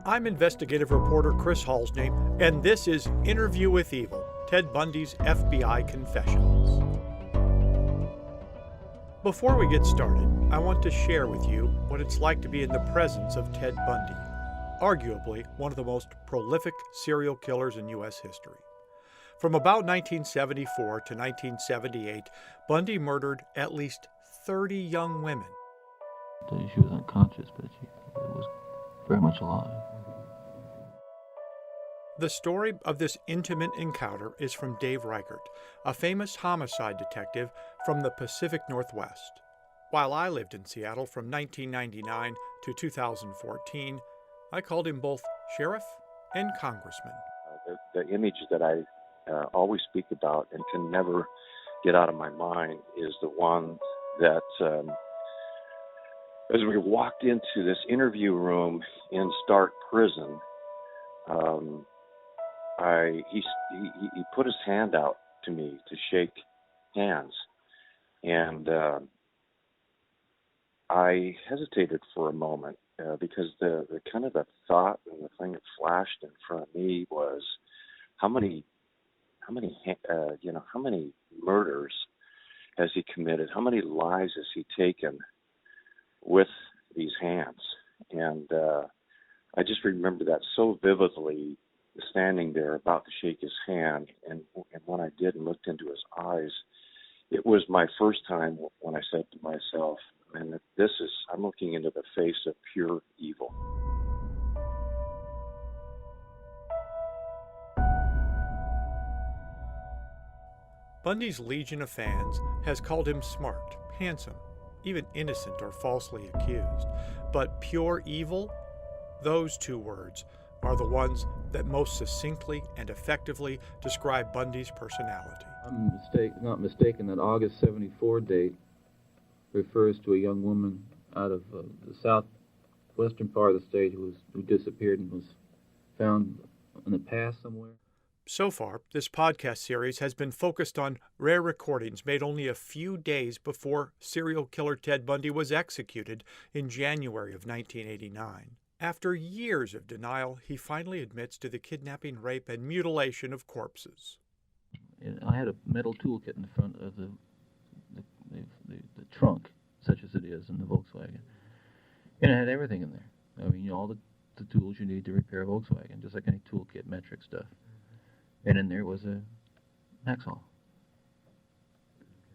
I'm investigative reporter Chris Halsney, and this is Interview with Evil, Ted Bundy's FBI Confessions. Before we get started, I want to share with you what it's like to be in the presence of Ted Bundy, arguably one of the most prolific serial killers in U.S. history. From about 1974 to 1978, Bundy murdered at least 30 young women. She was unconscious, but she was very much alive. The story of this intimate encounter is from Dave Reichert, a famous homicide detective from the Pacific Northwest. While I lived in Seattle from 1999 to 2014, I called him both sheriff and congressman. The image that I always speak about and can never get out of my mind is the one that as we walked into this interview room in Stark Prison, he put his hand out to me to shake hands, and I hesitated for a moment because the kind of the thought and the thing that flashed in front of me was how many murders has he committed? How many lives has he taken with these hands? And I just remember that so vividly, standing there about to shake his hand, and when I did and looked into his eyes, it was my first time when I said to myself, man, I'm looking into the face of pure evil. Bundy's legion of fans has called him smart, handsome, even innocent or falsely accused. But pure evil? Those two words are the ones that most succinctly and effectively describe Bundy's personality. I'm not mistaken that August 74 date refers to a young woman out of the southwestern part of the state who disappeared and was found in the past somewhere. So far, this podcast series has been focused on rare recordings made only a few days before serial killer Ted Bundy was executed in January of 1989. After years of denial, he finally admits to the kidnapping, rape, and mutilation of corpses. I had a metal toolkit in the front of the trunk, such as it is in the Volkswagen. And it had everything in there. I mean, all the tools you need to repair a Volkswagen, just like any toolkit, metric stuff. And in there was a hacksaw.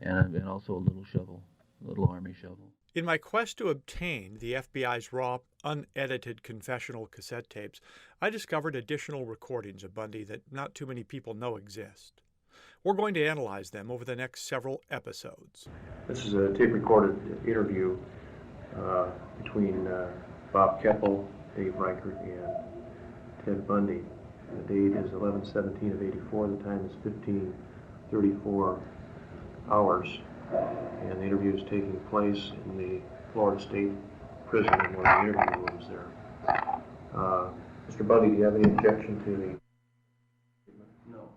And also a little shovel, a little army shovel. In my quest to obtain the FBI's raw, unedited confessional cassette tapes, I discovered additional recordings of Bundy that not too many people know exist. We're going to analyze them over the next several episodes. This is a tape-recorded interview between Bob Keppel, Dave Reichert, and Ted Bundy. The date is 11/17 of '84. The time is 15:34 hours. And the interview is taking place in the Florida State Prison in one of the interview rooms there. Mr. Bundy, do you have any objection to the... No.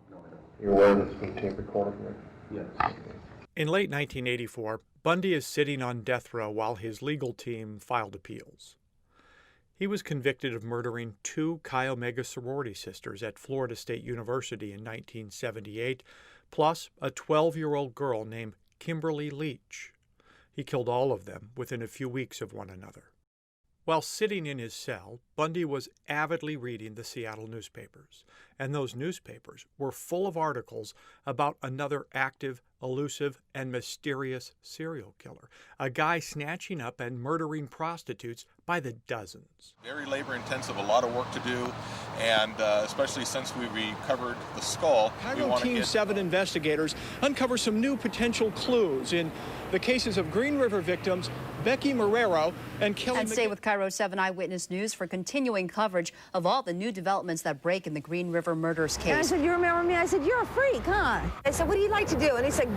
You're aware that it's being tape recorded, right? Yes. In late 1984, Bundy is sitting on death row while his legal team filed appeals. He was convicted of murdering 2 Chi Omega sorority sisters at Florida State University in 1978, plus a 12-year-old girl named Kimberly Leach. He killed all of them within a few weeks of one another. While sitting in his cell, Bundy was avidly reading the Seattle newspapers, and those newspapers were full of articles about another active, elusive, and mysterious serial killer, a guy snatching up and murdering prostitutes by the dozens. Very labor-intensive, a lot of work to do, and especially since we recovered the skull. Cairo Team 7 investigators uncover some new potential clues in the cases of Green River victims Becky Marrero and Kelly. And stay with Cairo 7 Eyewitness News for continuing coverage of all the new developments that break in the Green River murders case. And I said, you remember me? I said, you're a freak, huh? I said, what do you like to do? And he said,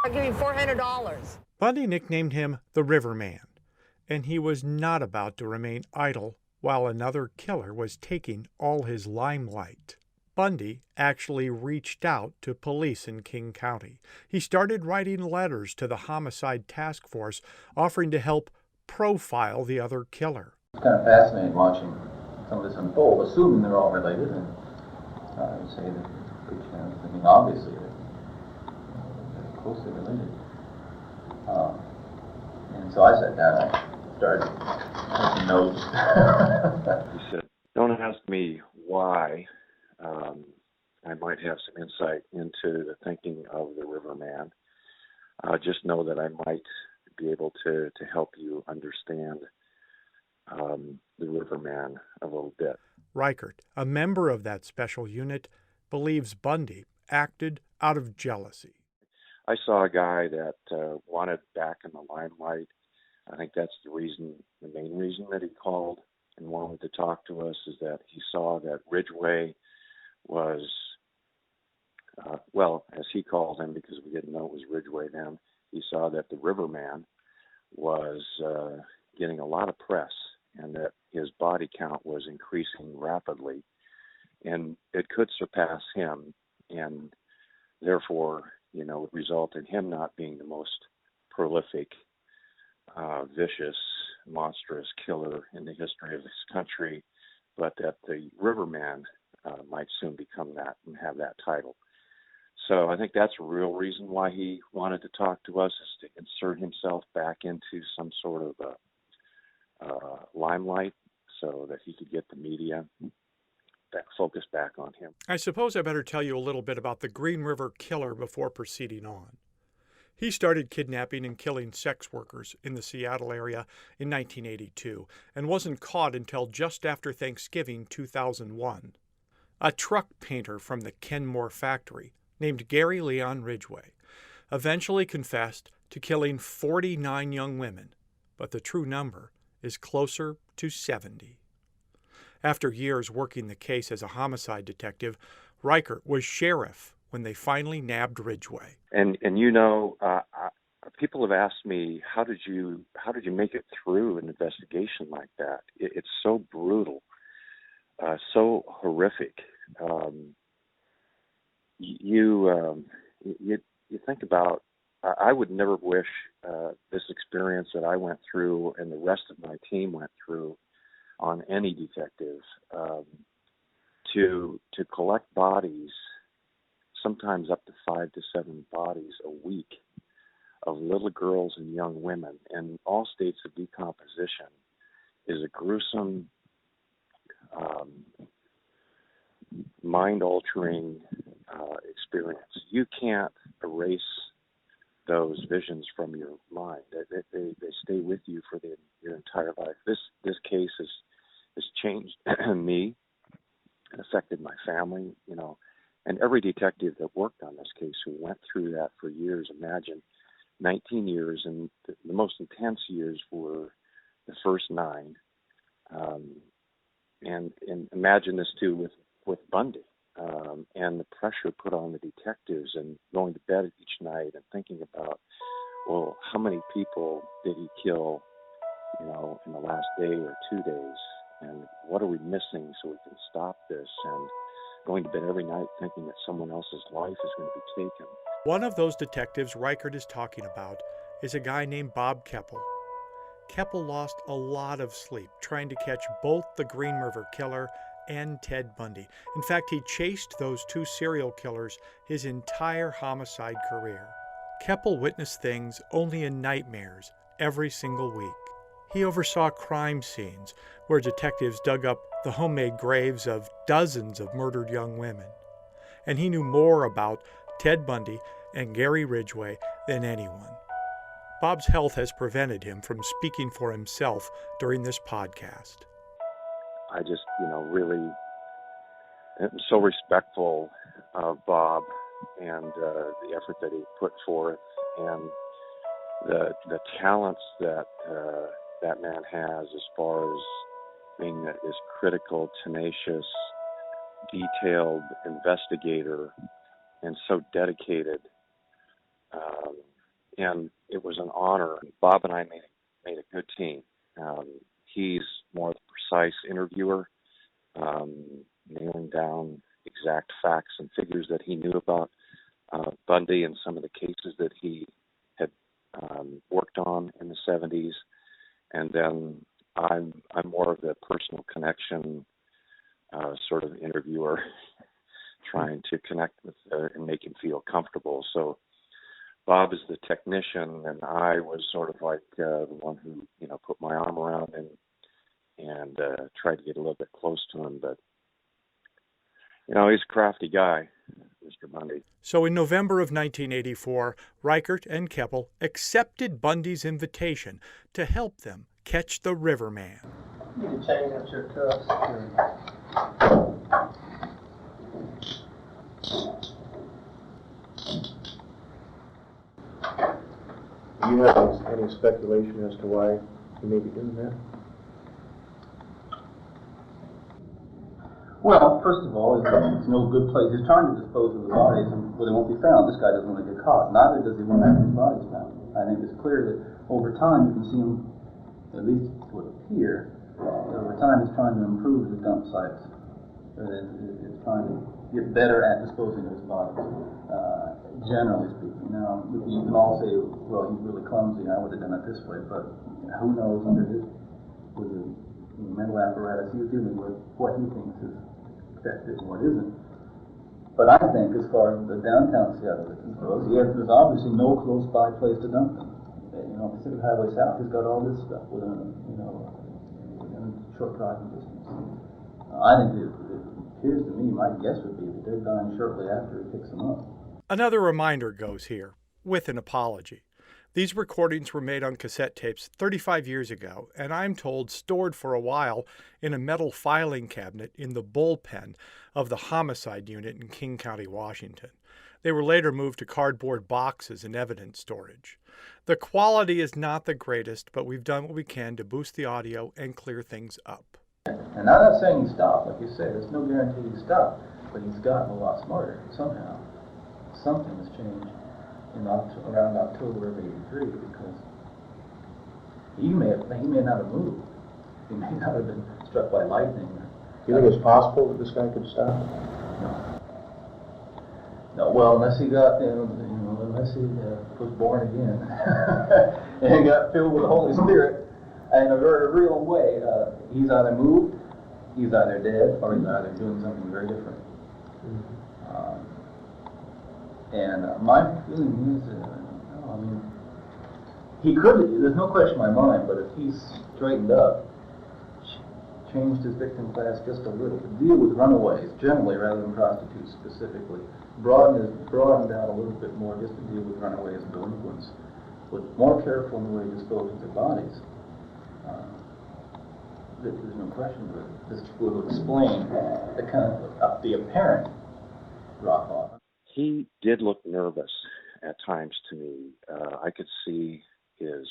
I'll give you $400. Bundy nicknamed him the Riverman, and he was not about to remain idle while another killer was taking all his limelight. Bundy actually reached out to police in King County. He started writing letters to the Homicide Task Force offering to help profile the other killer. It's kind of fascinating watching some of this unfold, assuming they're all related, and I would say that there's a good chance, I mean, obviously, they're closely related. And so I sat down, I started making notes. He said, don't ask me why. I might have some insight into the thinking of the Riverman. Just know that I might be able to help you understand the Riverman a little bit. Reichert, a member of that special unit, believes Bundy acted out of jealousy. I saw a guy that wanted back in the limelight. I think that's the main reason that he called and wanted to talk to us, is that he saw that Ridgway was, well, as he called him, because we didn't know it was Ridgway then, he saw that the Riverman was getting a lot of press and that his body count was increasing rapidly, and it could surpass him, and therefore, result in him not being the most prolific, vicious, monstrous killer in the history of this country, but that the Riverman might soon become that and have that title. So I think that's a real reason why he wanted to talk to us, is to insert himself back into some sort of limelight so that he could get the media focused back on him. I suppose I better tell you a little bit about the Green River Killer before proceeding on. He started kidnapping and killing sex workers in the Seattle area in 1982 and wasn't caught until just after Thanksgiving 2001. A truck painter from the Kenmore factory named Gary Leon Ridgway eventually confessed to killing 49 young women, but the true number is closer to 70. After years working the case as a homicide detective, Reichert was sheriff when they finally nabbed Ridgway. And people have asked me, how did you make it through an investigation like that? It's so brutal, so horrific. You think about, I would never wish this experience that I went through and the rest of my team went through on any detective, to collect bodies, sometimes up to 5 to 7 bodies a week of little girls and young women in all states of decomposition, is a gruesome, mind-altering experience. You can't erase those visions from your mind. They stay with you for your entire life. This case has changed me and affected my family, and every detective that worked on this case who went through that for years. Imagine 19 years, and the most intense years were the first 9. And imagine this too with Bundy, and the pressure put on the detectives and going to bed each night and thinking about, well, how many people did he kill, in the last day or 2 days, and what are we missing so we can stop this, and going to bed every night thinking that someone else's life is going to be taken. One of those detectives Reichert is talking about is a guy named Bob Keppel. Keppel lost a lot of sleep trying to catch both the Green River Killer and Ted Bundy. In fact, he chased those 2 serial killers his entire homicide career. Keppel witnessed things only in nightmares every single week. He oversaw crime scenes where detectives dug up the homemade graves of dozens of murdered young women. And he knew more about Ted Bundy and Gary Ridgway than anyone. Bob's health has prevented him from speaking for himself during this podcast. I just, really am so respectful of Bob and the effort that he put forth, and the talents that that man has as far as being this critical, tenacious, detailed investigator, and so dedicated. And it was an honor. Bob and I made a good team. He's more the precise interviewer, nailing down exact facts and figures that he knew about Bundy and some of the cases that he had worked on in the 70s. And then I'm more of the personal connection to connect with and make him feel comfortable. So Bob is the technician, and I was sort of like the one who, put my arm around him and tried to get a little bit close to him. But, he's a crafty guy, Mr. Bundy. So in November of 1984, Reichert and Keppel accepted Bundy's invitation to help them catch the Riverman. You need to change out your cuffs. Do you have any speculation as to why he may be doing that? Well, first of all, it's no good place. He's trying to dispose of the bodies where they won't be found. This guy doesn't want to get caught. Neither does he want to have his bodies found. I think it's clear that over time you can see him, at least it would appear, over time he's trying to improve the dump sites. It's trying to get better at disposing of his bodies, generally speaking. Now, you can all say, well, he's really clumsy, I would have done it this way, but who knows with the mental apparatus he's dealing with, what he thinks is effective and what isn't. But I think as far as the downtown Seattle goes, there's obviously no close by place to dump them. Pacific Highway South has got all this stuff within a short driving distance. I think it appears to me, my guess would be that they're dying shortly after he picks them up. Another reminder goes here, with an apology. These recordings were made on cassette tapes 35 years ago, and I'm told stored for a while in a metal filing cabinet in the bullpen of the homicide unit in King County, Washington. They were later moved to cardboard boxes and evidence storage. The quality is not the greatest, but we've done what we can to boost the audio and clear things up. And I'm not saying he stopped, like you said, there's no guarantee he stopped, but he's gotten a lot smarter somehow. Something has changed around October of '83, because he may not have moved. He may not have been struck by lightning. Do you think it's possible that this guy could stop? No, well, unless he got, unless he was born again and got filled with the Holy Spirit in a very real way. He's either moved, he's either dead, or he's either doing something very different. And my feeling is, he could, there's no question in my mind, but if he's straightened up, changed his victim class just a little to deal with runaways generally rather than prostitutes specifically, broadened out a little bit more just to deal with runaways and delinquents, was more careful in the way he disposed of their bodies, there's no question that this will explain the kind of the apparent drop off. He did look nervous at times to me. I could see his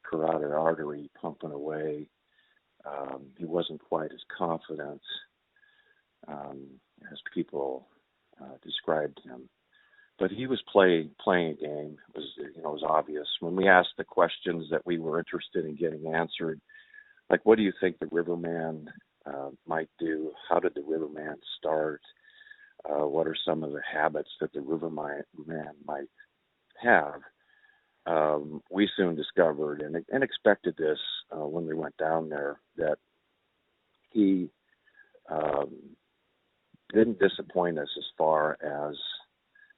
carotid artery pumping away. He wasn't quite as confident as people described him. But he was playing a game. It was obvious. When we asked the questions that we were interested in getting answered, like, what do you think the Riverman might do? How did the Riverman start? What are some of the habits that the Riverman might have? We soon discovered and expected this when we went down there, that he didn't disappoint us as far as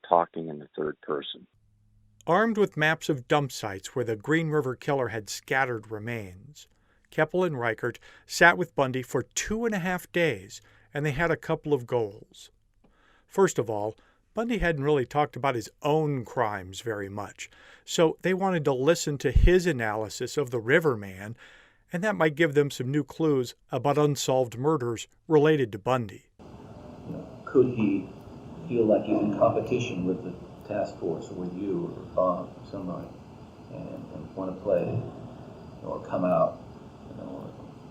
talking in the third person. Armed with maps of dump sites where the Green River Killer had scattered remains, Keppel and Reichert sat with Bundy for 2.5 days, and they had a couple of goals. First of all, Bundy hadn't really talked about his own crimes very much, so they wanted to listen to his analysis of the Riverman, and that might give them some new clues about unsolved murders related to Bundy. Could he feel like he's in competition with the task force, or with you, or Bob, or somebody, and want to play, or come out,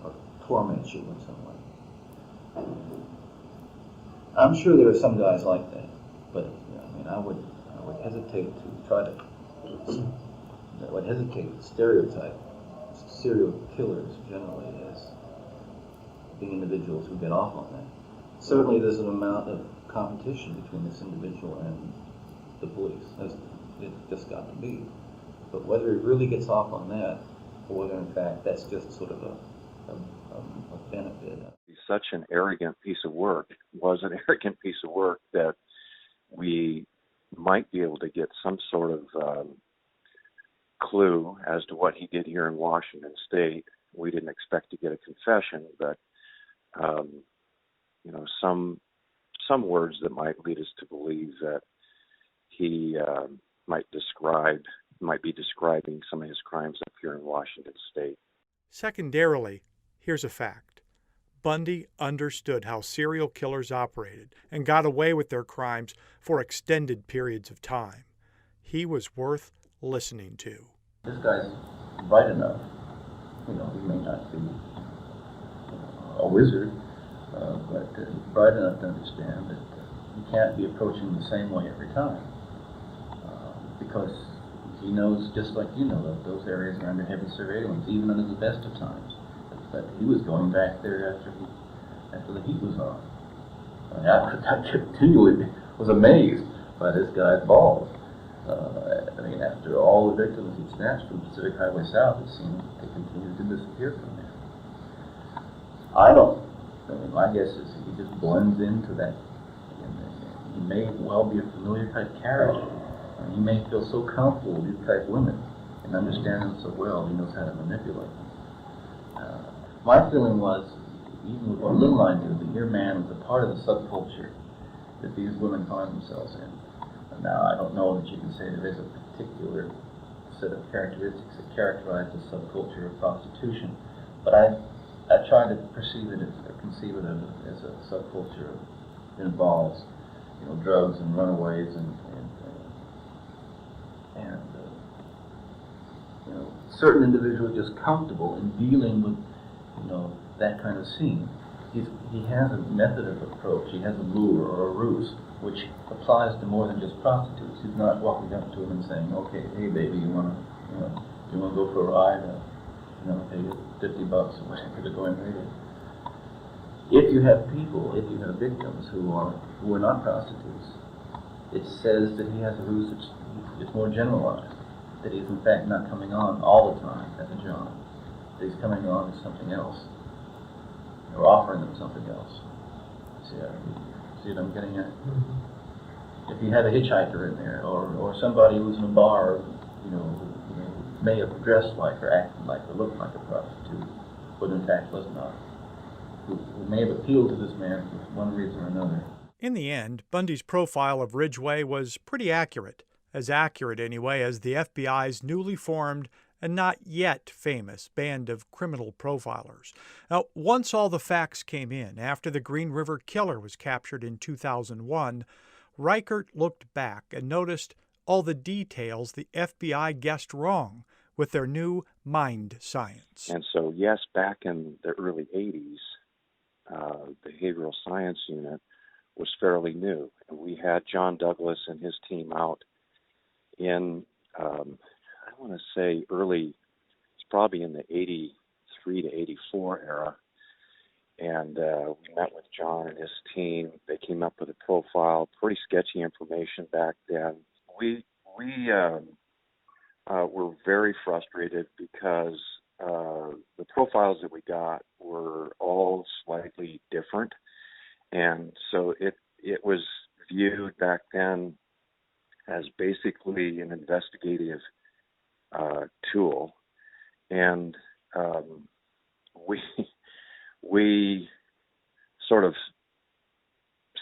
or torment you in some way? I'm sure there are some guys like that, but I would hesitate to try to. I would hesitate to stereotype serial killers generally as being individuals who get off on that. Certainly, there's an amount of competition between this individual and the police. It's just got to be. But whether he really gets off on that, or whether in fact that's just sort of a benefit. He such an arrogant piece of work, that we might be able to get some sort of clue as to what he did here in Washington State. We didn't expect to get a confession, but some words that might lead us to believe that he might be describing some of his crimes up here in Washington State. Secondarily, here's a fact. Bundy understood how serial killers operated and got away with their crimes for extended periods of time. He was worth listening to. This guy's bright enough. He may not be a wizard, but he's bright enough to understand that you can't be approaching the same way every time. Because he knows, just like you know, that those areas are under heavy surveillance, even under the best of times. But he was going back there after the heat was on. I continually was amazed by this guy's balls. After all the victims he'd snatched from Pacific Highway South, it seemed they continued to disappear from there. My guess is he just blends into that. He may well be a familiar type character. He may feel so comfortable with these type of women and understand them so well, he knows how to manipulate them. My feeling was, even with what little I knew, the Ear Man was a part of the subculture that these women find themselves in. Now, I don't know that you can say there is a particular set of characteristics that characterize the subculture of prostitution, but I try to conceive it as a subculture that involves, drugs and runaways and certain individuals just comfortable in dealing with, that kind of scene. He has a method of approach. He has a lure or a ruse, which applies to more than just prostitutes. He's not walking up to them and saying, "Okay, hey baby, you wanna go for a ride? Pay you $50 or whatever to go and raid it." If you have victims who are not prostitutes, it says that he has a ruse that's more generalized. That he's in fact not coming on all the time as a John. That he's coming on as something else. Or offering them something else. See what I'm getting at? Mm-hmm. If you have a hitchhiker in there, or somebody who's in a bar, who may have dressed like or acted like or looked like a prostitute, but in fact was not, who may have appealed to this man for one reason or another. In the end, Bundy's profile of Ridgway was pretty accurate. As accurate, anyway, as the FBI's newly formed and not yet famous band of criminal profilers. Now, once all the facts came in, after the Green River Killer was captured in 2001, Reichert looked back and noticed all the details the FBI guessed wrong with their new mind science. And so, yes, back in the early 80s, behavioral science unit was fairly new. And we had John Douglas and his team out in, I want to say it's probably in the 83 to 84 era. And we met with John and his team. They came up with a profile, pretty sketchy information back then. We were very frustrated because the profiles that we got were all slightly different. And so it was viewed back then as basically an investigative tool. And we sort of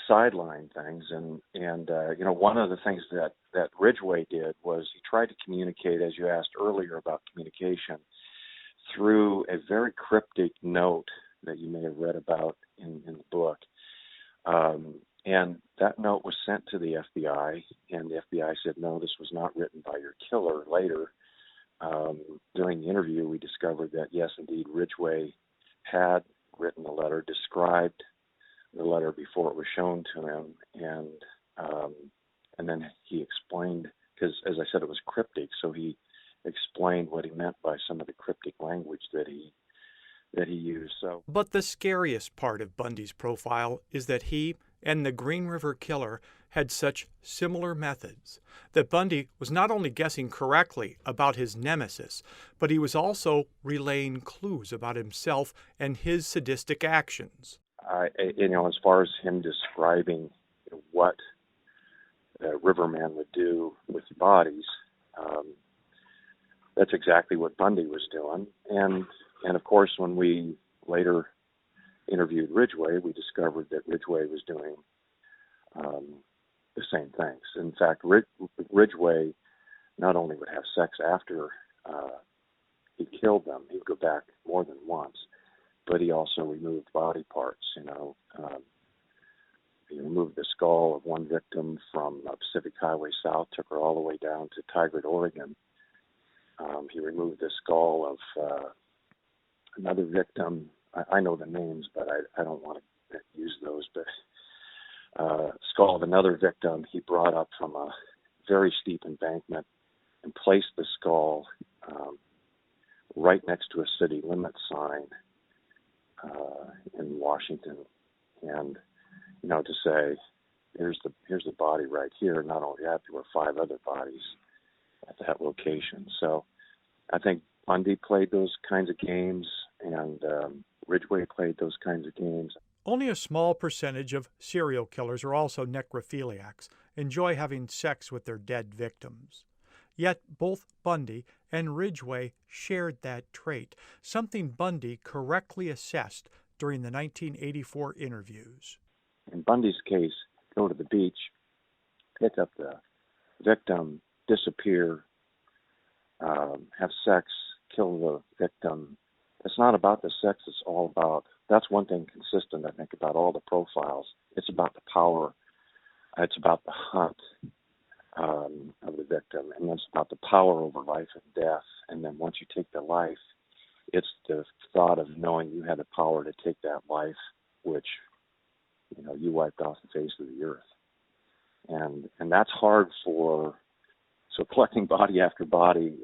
sidelined things, and one of the things that Ridgway did was he tried to communicate, as you asked earlier about communication, through a very cryptic note that you may have read about in the book. And that note was sent to the FBI, and the FBI said, no, this was not written by your killer. Later, during the interview, we discovered that, yes, indeed, Ridgway had written the letter, described the letter before it was shown to him, and then he explained, because as I said, it was cryptic, so he explained what he meant by some of the cryptic language that he used. But the scariest part of Bundy's profile is that he and the Green River Killer had such similar methods that Bundy was not only guessing correctly about his nemesis, but he was also relaying clues about himself and his sadistic actions. as far as him describing what Riverman would do with bodies, that's exactly what Bundy was doing. And of course, when we later interviewed Ridgway, we discovered that Ridgway was doing the same things. In fact, Ridgway not only would have sex after he killed them, he'd go back more than once, but he also removed body parts. He removed the skull of one victim from Pacific Highway South, took her all the way down to Tigard, Oregon. He removed the skull of another victim. I know the names, but I don't want to use those. But skull of another victim he brought up from a very steep embankment and placed the skull right next to a city limit sign in Washington, and to say, here's the body right here. Not only that, there were 5 other bodies at that location. So I think Bundy played those kinds of games, and Ridgway played those kinds of games. Only a small percentage of serial killers are also necrophiliacs, enjoy having sex with their dead victims. Yet both Bundy and Ridgway shared that trait, something Bundy correctly assessed during the 1984 interviews. In Bundy's case, go to the beach, pick up the victim, disappear, have sex, kill the victim. It's not about the sex, it's all about, that's one thing consistent, I think, about all the profiles. It's about the power, it's about the hunt of the victim, and it's about the power over life and death. And then once you take the life, it's the thought of knowing you had the power to take that life, which you wiped off the face of the earth. And that's hard for, so collecting body after body,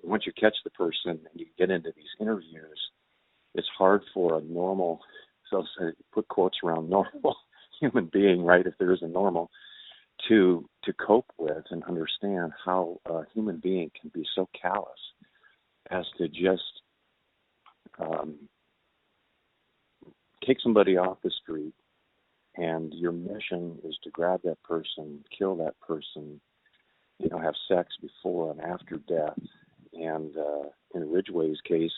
once you catch the person and you get into these interviews, it's hard for a normal, so say, put quotes around normal human being, right, if there is a normal, to cope with and understand how a human being can be so callous as to just take somebody off the street, and your mission is to grab that person, kill that person, have sex before and after death. And in Ridgway's case,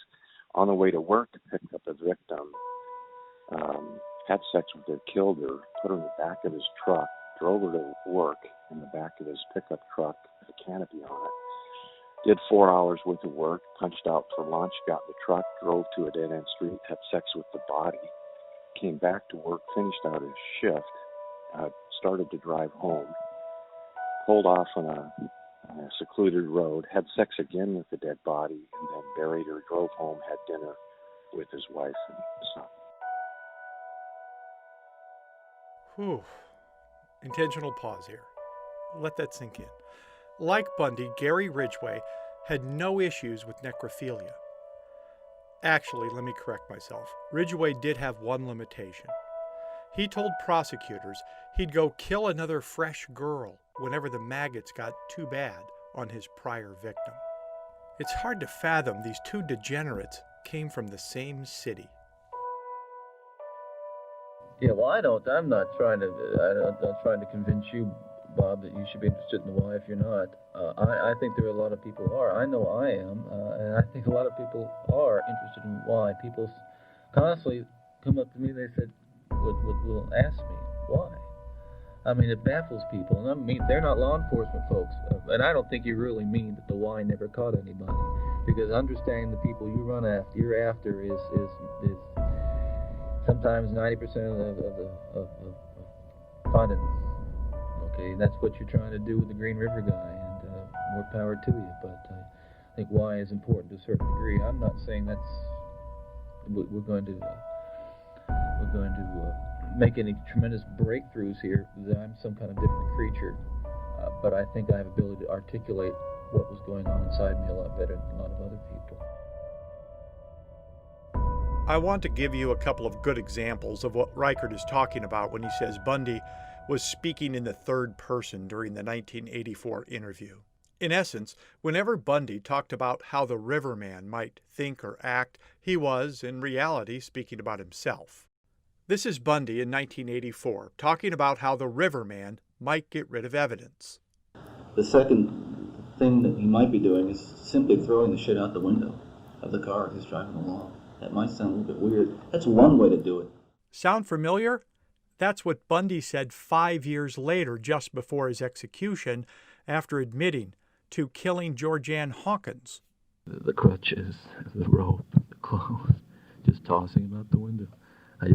on the way to work, picked up a victim, had sex with her, killed her, put her in the back of his truck, drove her to work in the back of his pickup truck with a canopy on it, did 4 hours worth of work, punched out for lunch, got in the truck, drove to a dead-end street, had sex with the body, came back to work, finished out his shift, started to drive home, pulled off on a secluded road, had sex again with the dead body, and then buried her, drove home, had dinner with his wife and son. Whew. Intentional pause here. Let that sink in. Like Bundy, Gary Ridgway had no issues with necrophilia. Actually, let me correct myself. Ridgway did have one limitation. He told prosecutors he'd go kill another fresh girl whenever the maggots got too bad on his prior victim. It's hard to fathom these two degenerates came from the same city. Yeah, well, I'm not trying to convince you, Bob, that you should be interested in why if you're not. I think there are a lot of people who are. I know I am, and I think a lot of people are interested in why. People constantly come up to me, they said, will ask me, why? I mean, it baffles people, and I mean, they're not law enforcement folks, and I don't think you really mean that the why never caught anybody, because understanding the people you're after is sometimes 90% of finding them. Okay, that's what you're trying to do with the Green River guy, and more power to you. But I think why is important to a certain degree. I'm not saying we're going to make any tremendous breakthroughs here, that I'm some kind of different creature. But I think I have the ability to articulate what was going on inside me a lot better than a lot of other people. I want to give you a couple of good examples of what Reichert is talking about when he says Bundy was speaking in the third person during the 1984 interview. In essence, whenever Bundy talked about how the Riverman might think or act, he was, in reality, speaking about himself. This is Bundy in 1984, talking about how the Riverman might get rid of evidence. The second thing that he might be doing is simply throwing the shit out the window of the car as he's driving along. That might sound a little bit weird. That's one way to do it. Sound familiar? That's what Bundy said 5 years later, just before his execution, after admitting to killing Georgianne Hawkins. The crutches, the rope, the clothes, just tossing them out the window. I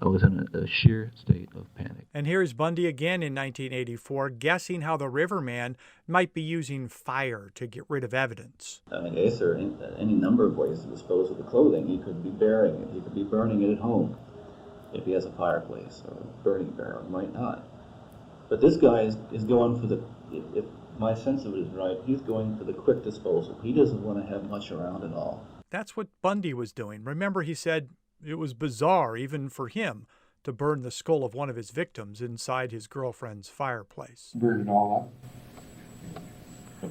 was in a sheer state of panic. And here's Bundy again in 1984, guessing how the Riverman might be using fire to get rid of evidence. I guess there are any number of ways to dispose of the clothing. He could be burying it. He could be burning it at home if he has a fireplace or a burning barrel. He might not. But this guy is going for if my sense of it is right, he's going for the quick disposal. He doesn't want to have much around at all. That's what Bundy was doing. Remember, he said it was bizarre, even for him, to burn the skull of one of his victims inside his girlfriend's fireplace. Burn it all up.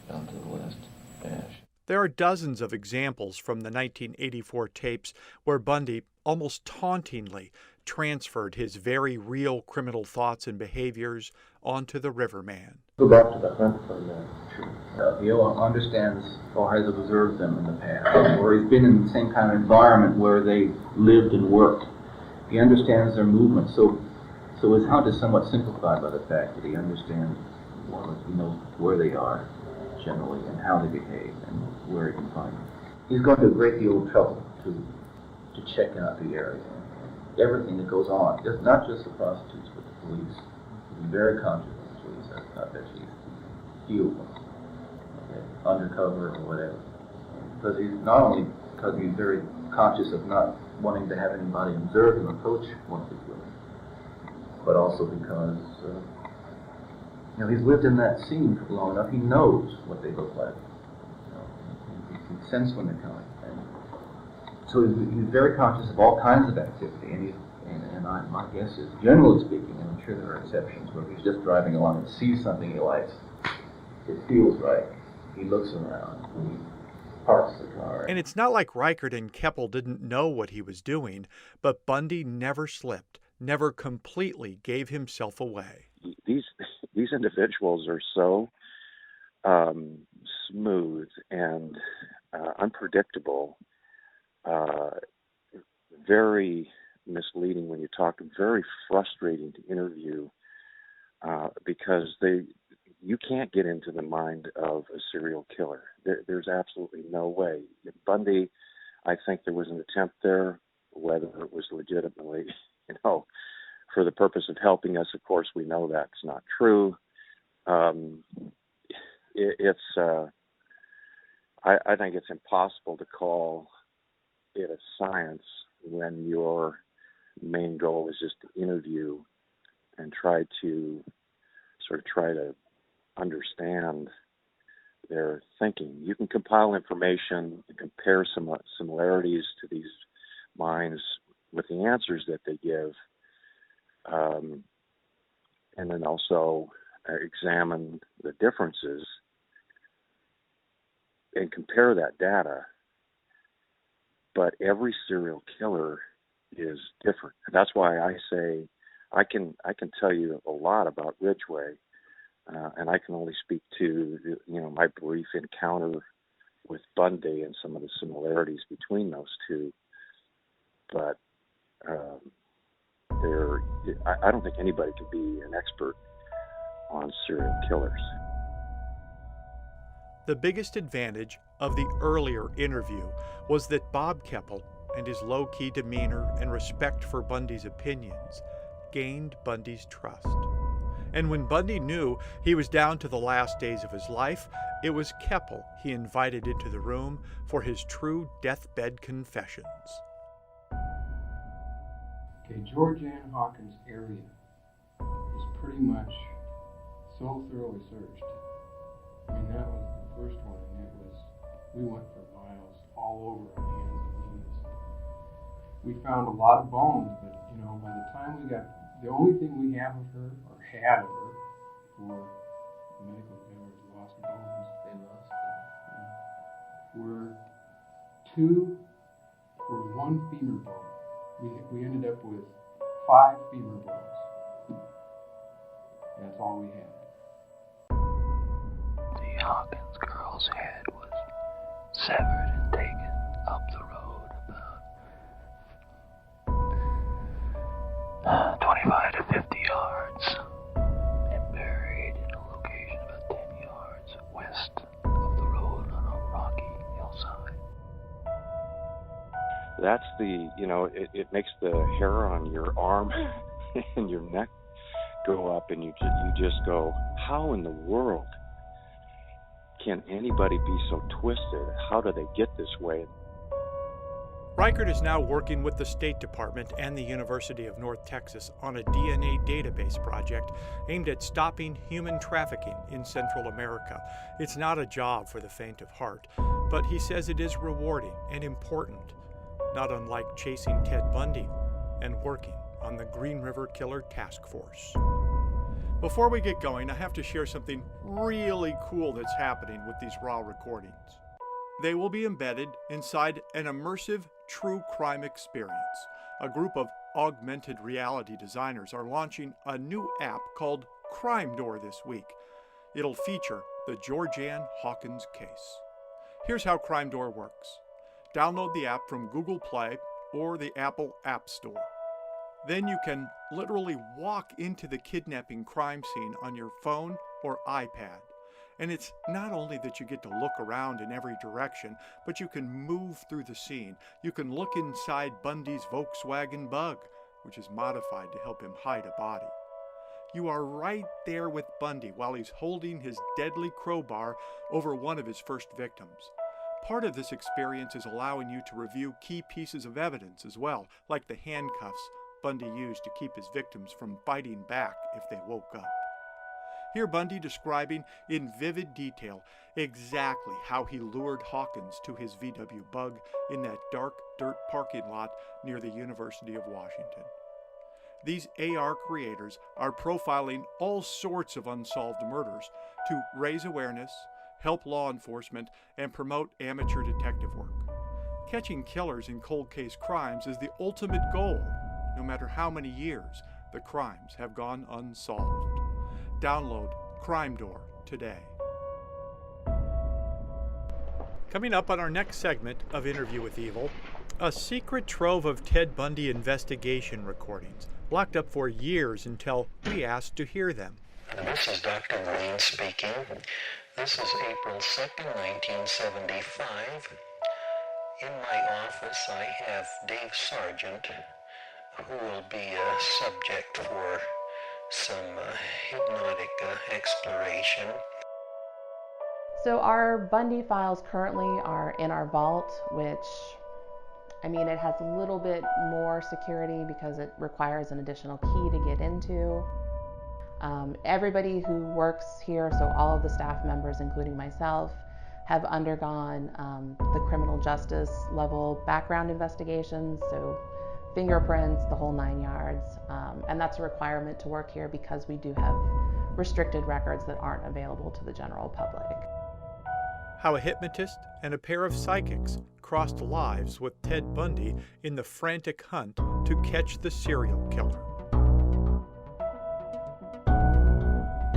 Down to the last ash. There are dozens of examples from the 1984 tapes where Bundy almost tauntingly transferred his very real criminal thoughts and behaviors onto the Riverman. Go back to the hunt for that. He understands or has observed them in the past, or he's been in the same kind of environment where they lived and worked. He understands their movements, so his hunt is somewhat simplified by the fact that he understands, he knows where they are generally and how they behave and where he can find them. He's gone to a great deal of trouble to check out the area, everything that goes on, not just the prostitutes but the police. He's very conscious of the police. I bet you feel them. Undercover or whatever, because he's very conscious of not wanting to have anybody observe him approach one of his women, but also because he's lived in that scene for long enough. He knows what they look like. He can sense when they're coming, and so he's very conscious of all kinds of activity. And my guess is, generally speaking, and I'm sure there are exceptions, where he's just driving along and sees something he likes, it feels right. He looks around, he parks the car. And it's not like Reichert and Keppel didn't know what he was doing, but Bundy never slipped, never completely gave himself away. These individuals are so smooth and unpredictable, very misleading when you talk, very frustrating to interview because you can't get into the mind of a serial killer. There's absolutely no way. Bundy, I think there was an attempt there, whether it was legitimately, for the purpose of helping us. Of course, we know that's not true. I think it's impossible to call it a science when your main goal is just to interview and try to understand their thinking. You can compile information and compare some similarities to these minds with the answers that they give, and then also examine the differences and compare that data. But every serial killer is different. And that's why I say I can tell you a lot about Ridgway. And I can only speak to my brief encounter with Bundy and some of the similarities between those two. But I don't think anybody can be an expert on serial killers. The biggest advantage of the earlier interview was that Bob Keppel and his low-key demeanor and respect for Bundy's opinions gained Bundy's trust. And when Bundy knew he was down to the last days of his life, it was Keppel he invited into the room for his true deathbed confessions. Okay, Georgianne Hawkins' area is pretty much so thoroughly searched. I mean, that was the first one, and we went for miles all over our hands and knees. We found a lot of bones, but, by the time we got, the only thing we have of her, or had of her, for medical examiners lost bones. They lost them. Were one femur bone. We ended up with 5 femur bones. That's all we had. The Hawkins girl's head was severed and taken up the road about 25 to 50 yards and buried in a location about 10 yards west of the road on a rocky hillside. That's it makes the hair on your arm and your neck go up, and you just go, how in the world can anybody be so twisted? How do they get this way? Reichert is now working with the State Department and the University of North Texas on a DNA database project aimed at stopping human trafficking in Central America. It's not a job for the faint of heart, but he says it is rewarding and important, not unlike chasing Ted Bundy and working on the Green River Killer Task Force. Before we get going, I have to share something really cool that's happening with these raw recordings. They will be embedded inside an immersive true crime experience. A group of augmented reality designers are launching a new app called Crime Door this week. It'll feature the Georgianne Hawkins case. Here's how Crime Door works. Download the app from Google Play or the Apple App Store. Then you can literally walk into the kidnapping crime scene on your phone or iPad. And it's not only that you get to look around in every direction, but you can move through the scene. You can look inside Bundy's Volkswagen Bug, which is modified to help him hide a body. You are right there with Bundy while he's holding his deadly crowbar over one of his first victims. Part of this experience is allowing you to review key pieces of evidence as well, like the handcuffs Bundy used to keep his victims from biting back if they woke up. Hear Bundy describing in vivid detail exactly how he lured Hawkins to his VW Bug in that dark dirt parking lot near the University of Washington. These AR creators are profiling all sorts of unsolved murders to raise awareness, help law enforcement, and promote amateur detective work. Catching killers in cold case crimes is the ultimate goal, no matter how many years the crimes have gone unsolved. Download Crime Door today. Coming up on our next segment of Interview with Evil, a secret trove of Ted Bundy investigation recordings, locked up for years until we asked to hear them. This is Dr. Wayne speaking. This is April 2nd, 1975. In my office I have Dave Sargent, who will be a subject for some hypnotic exploration. So our Bundy files currently are in our vault, which, it has a little bit more security because it requires an additional key to get into. Everybody who works here, so all of the staff members, including myself, have undergone the criminal justice level background investigations, so fingerprints, the whole 9 yards, and that's a requirement to work here because we do have restricted records that aren't available to the general public. How a hypnotist and a pair of psychics crossed lives with Ted Bundy in the frantic hunt to catch the serial killer.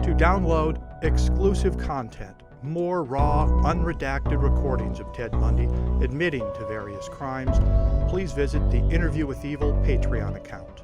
To download exclusive content, more raw, unredacted recordings of Ted Bundy admitting to various crimes, please visit the Interview with Evil Patreon account.